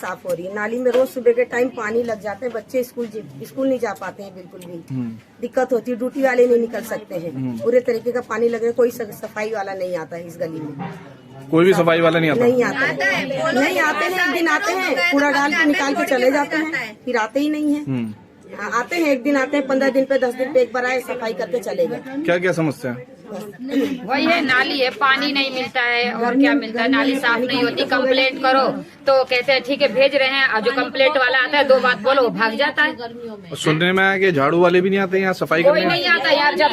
साफ हो रही है। नाली में रोज सुबह के टाइम पानी लग जाते हैं, बच्चे स्कूल नहीं जा पाते हैं, बिल्कुल भी दिक्कत होती है। ड्यूटी वाले नहीं निकल सकते हैं, पूरे तरीके का पानी लगे। कोई सफाई वाला नहीं आता है इस गली में, कोई भी सफाई वाला नहीं आता। नहीं आता है, नहीं आते हैं। एक दिन आते हैं, कूड़ा डाल के निकाल के चले जाते हैं, फिर आते ही नहीं है। आते हैं एक दिन आते हैं, 15 दिन पे 10 दिन पे एक बार आए, सफाई करके चले गए। क्या क्या समस्या है? वही है, नाली है, पानी नहीं मिलता है और क्या मिलता है, नाली साफ नहीं होती। कंप्लेंट करो तो कहते हैं ठीक है भेज रहे हैं, और जो कंप्लेंट वाला आता है 2 बात बोलो वो भाग जाता है। सुनने में आया कि झाड़ू वाले भी नहीं आते यहाँ सफाई कोई करने? नहीं आता यार, जब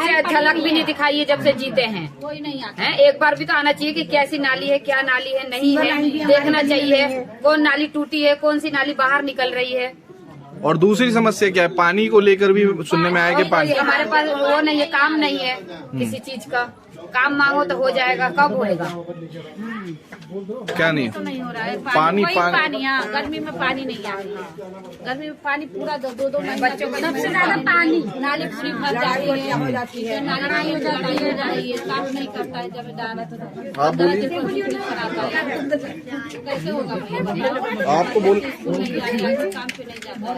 से झलक भी नहीं दिखाई है, जब से जीते हैं कोई नहीं आता है। एक बार भी तो आना चाहिए कि कैसी नाली है, क्या नाली है, नहीं है, देखना चाहिए कौन नाली टूटी है, कौन सी नाली बाहर निकल रही है। और दूसरी समस्या क्या है? पानी को लेकर भी सुनने में आया कि पानी हमारे पास वो नहीं है, काम नहीं है किसी चीज का। काम मांगो तो हो जाएगा, कब होएगा? क्या नहीं तो नहीं हो रहा है पानी पानी। हाँ, गर्मी में पानी नहीं आ रही है। गर्मी में पानी पूरा दो बच्चों को सबसे ज्यादा पानी, नाली पूरी भर जाती है, नाली हो जाती है, साफ नहीं करता है। जब डाला तो आप बोलिए, कैसे होगा? आपको बोल काम पे नहीं जाता।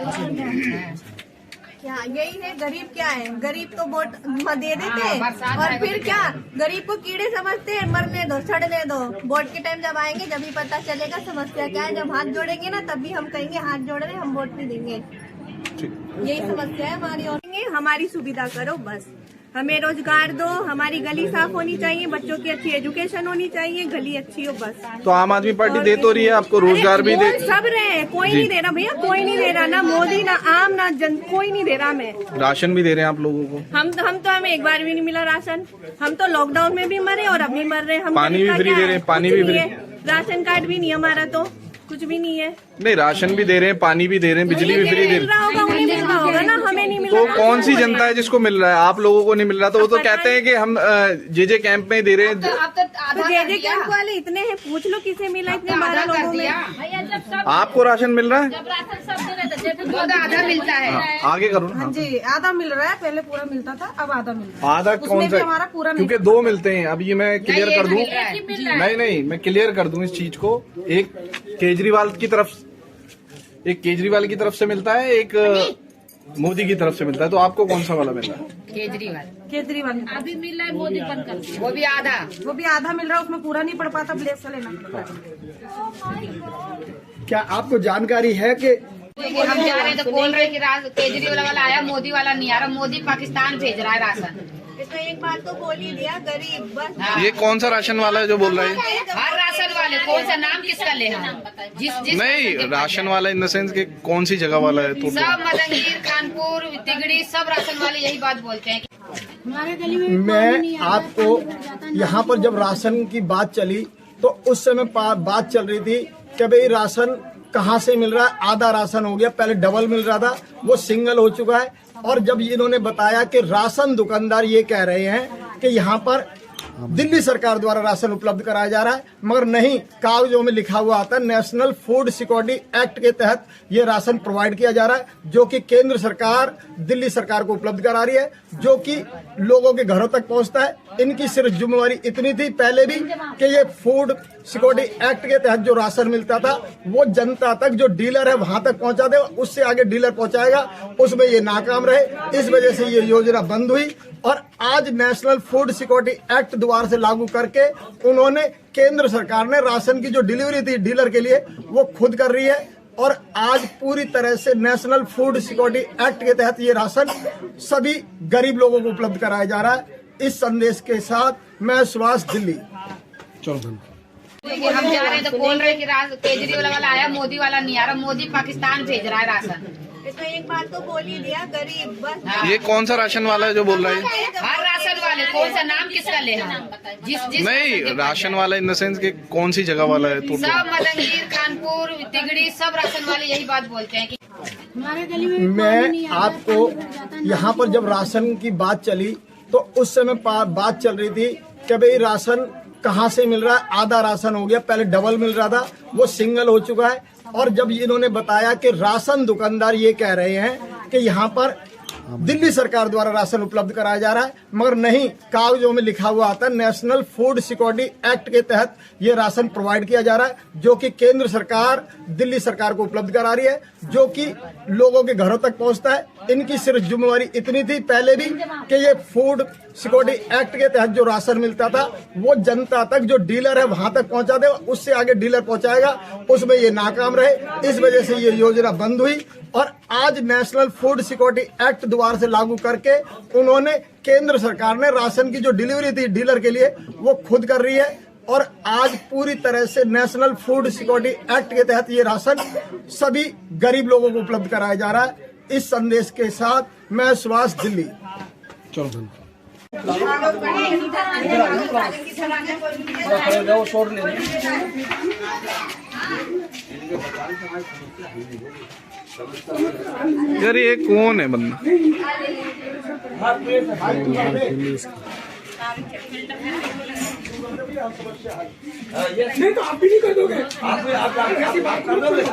क्या यही है? गरीब क्या है? गरीब तो वोट दे देते हैं और फिर क्या, गरीब को कीड़े समझते हैं, मरने दो, सड़ने दो। वोट के टाइम जब आएंगे जब ही पता चलेगा समस्या क्या है। जब हाथ जोड़ेंगे ना तभी हम कहेंगे हाथ जोड़ रहे, हम वोट नहीं देंगे। यही समस्या है हमारी। और हमारी सुविधा करो बस, हमें रोजगार दो, हमारी गली साफ होनी चाहिए, बच्चों की अच्छी एजुकेशन होनी चाहिए, गली अच्छी हो बस। तो आम आदमी पार्टी दे तो रही है आपको, रोजगार भी दे, सब रहे, कोई नहीं दे रहा भैया, कोई नहीं दे रहा, ना मोदी ना आम ना जन, कोई नहीं दे रहा। हमें राशन भी दे रहे हैं आप लोगों को? हमें एक बार भी नहीं मिला राशन। हम तो लॉकडाउन में भी मरे और अब भी मर रहे हैं। हम पानी भी फ्री दे रहे हैं, पानी भी फ्री, राशन कार्ड भी नहीं हमारा, तो कुछ भी नहीं है। नहीं राशन भी दे रहे हैं, पानी भी दे रहे हैं, बिजली भी फ्री दे मिल रहा होगा, उन्हें मिल रहा होगा ना, हमें नहीं मिल तो रहा। कौन सी जनता है जिसको मिल रहा है? आप लोगों को नहीं मिल रहा, तो वो तो कहते हैं कि हम जे कैंप में दे रहे हैं। तो जे कैंप वाले इतने हैं, पूछ लो किसे मिला इतने 12 लोगों में। आपको राशन मिल रहा है? आधा मिलता है। आगे करो ना। हाँ जी, आधा मिल रहा है, पहले पूरा मिलता था, अब आधा मिल रहा है। आधा उसमें कौन भी सा? हमारा पूरा नहीं, क्योंकि 2 मिलते हैं। अब ये मैं क्लियर कर दूं, नहीं मैं क्लियर कर दूं इस चीज को। एक केजरीवाल की तरफ से मिलता है, एक मोदी की तरफ से मिलता है। तो आपको कौन सा वाला मिल रहा है? केजरीवाल अभी मिल रहा है, मोदी बंद कर दिया, वो भी आधा मिल रहा है, उसमें पूरा नहीं पड़ पाता, ब्लेक से लेना पड़ता है। क्या आपको जानकारी है कि हम जा रहे हैं तो बोल रहे हैं कि केजरीवाल वाला आया, मोदी वाला नहीं आ रहा, मोदी पाकिस्तान भेज रहा है राशन। इसमें एक बात तो बोल ही दिया, गरीब बस। ये कौन सा राशन वाला है जो बोल रहा है? हर राशन वाले, कौन सा नाम किसका ले हम? जिस नहीं राशन वाला इन द सेंस के कौन सी जगह वाला है? तो सब मदनगीर, खानपुर, तिगड़ी, सब राशन वाले यही बात बोलते हैं। मैं आपको यहाँ पर जब राशन की बात चली तो उस समय बात चल रही थी कि भाई राशन कहाँ से मिल रहा है। आधा राशन हो गया, पहले डबल मिल रहा था, वो सिंगल हो चुका है। और जब इन्होंने बताया कि राशन दुकानदार ये कह रहे हैं कि यहाँ पर दिल्ली सरकार द्वारा राशन उपलब्ध कराया जा रहा है, मगर नहीं, कागजों में लिखा हुआ आता है नेशनल फूड सिक्योरिटी एक्ट के तहत ये राशन प्रोवाइड किया जा रहा है, जो कि केंद्र सरकार दिल्ली सरकार को उपलब्ध करा रही है, जो कि लोगों के घरों तक पहुंचता है। इनकी सिर्फ जिम्मेवारी इतनी थी पहले भी कि ये फूड सिक्योरिटी एक्ट के तहत जो राशन मिलता था वो जनता तक, जो डीलर है वहां तक पहुंचा दे, उससे आगे डीलर पहुंचाएगा, उसमें ये नाकाम रहे। इस वजह से ये योजना बंद हुई और आज नेशनल फूड सिक्योरिटी एक्ट दोबारा से लागू करके उन्होंने, केंद्र सरकार ने राशन की जो डिलीवरी थी डीलर के लिए वो खुद कर रही है। और आज पूरी तरह से नेशनल फूड सिक्योरिटी एक्ट के तहत ये राशन सभी गरीब लोगों को उपलब्ध कराया जा रहा है। इस संदेश के साथ मैं सुभाष, दिल्ली। हम जा रहे हैं तो बोल रहे हैं कि केजरीवाल वाला आया, मोदी वाला नहीं आ रहा, मोदी पाकिस्तान भेज रहा है राशन। इसमें एक बात तो बोल ही दिया, गरीब बस। ये कौन सा राशन वाला है जो बोल रहा है? हर राशन वाले, कौन सा नाम किसका ले हम? नहीं राशन वाला इन द सेंस के कौन सी जगह वाला है? तो सब मदनगीर, खानपुर, तिगड़ी, सब राशन वाले यही बात बोलते हैं कि मैं आपको यहाँ पर जब राशन की बात चली तो उस समय बात चल रही थी कि भाई राशन कहाँ से मिल रहा है। आधा राशन हो गया, पहले डबल मिल रहा था, वो सिंगल हो चुका है। और जब इन्होंने बताया कि राशन दुकानदार ये कह रहे हैं कि यहाँ पर दिल्ली सरकार द्वारा राशन उपलब्ध कराया जा रहा है, मगर नहीं, कागजों में लिखा हुआ आता है नेशनल फूड सिक्योरिटी एक्ट के तहत ये राशन प्रोवाइड किया जा रहा है, जो कि केंद्र सरकार दिल्ली सरकार को उपलब्ध करा रही है, जो कि लोगों के घरों तक पहुंचता है। इनकी सिर्फ जिम्मेवारी इतनी थी पहले भी कि ये फूड सिक्योरिटी एक्ट के तहत जो राशन मिलता था वो जनता तक, जो डीलर है वहां तक पहुंचा दे, उससे आगे डीलर पहुंचाएगा, उसमें ये नाकाम रहे। इस वजह से ये योजना बंद हुई और आज नेशनल फूड सिक्योरिटी एक्ट दोबारा से लागू करके उन्होंने, केंद्र सरकार ने राशन की जो डिलीवरी थी डीलर के लिए वो खुद कर रही है और आज पूरी तरह से नेशनल फूड सिक्योरिटी एक्ट के तहत ये राशन सभी गरीब लोगों को उपलब्ध कराया जा रहा है। इस संदेश के साथ मैं सुभाष, दिल्ली। यार ये कौन है बंदा? नहीं तो आप भी नहीं कर दोगे, आप कैसी बात कर दोगे?